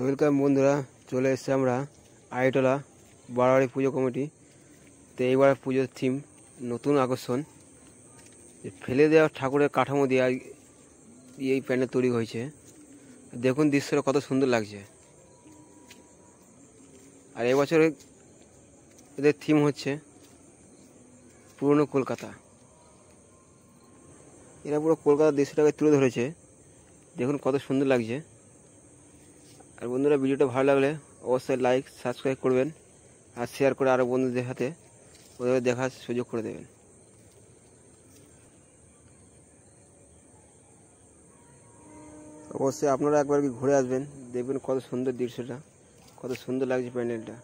Welcome বন্ধুরা, চলে এসেছি আমরা আইটলা বারোয়ারি পুজো কমিটি। তো এইবার পুজোর থিম নতুন আকর্ষণ, ফেলে দেওয়া ঠাকুরের কাঠামো দিয়ে এই প্যান্ডেল তৈরি হয়েছে। দেখুন দৃশ্যটা কত সুন্দর লাগছে। আর এবছর এদের থিম হচ্ছে পুরনো কলকাতা। এরা পুরো কলকাতার দৃশ্যটাকে তুলে ধরেছে, দেখুন কত সুন্দর লাগছে। আর বন্ধুরা, ভিডিওটা ভালো লাগলে অবশ্যই লাইক সাবস্ক্রাইব করবেন আর শেয়ার করে আরও বন্ধুদের হাতে ওদের দেখার সুযোগ করে দেবেন। অবশ্যই আপনারা একবার কি ঘুরে আসবেন, দেখবেন কত সুন্দর দৃশ্যটা, কত সুন্দর লাগছে প্যান্ডেলটা।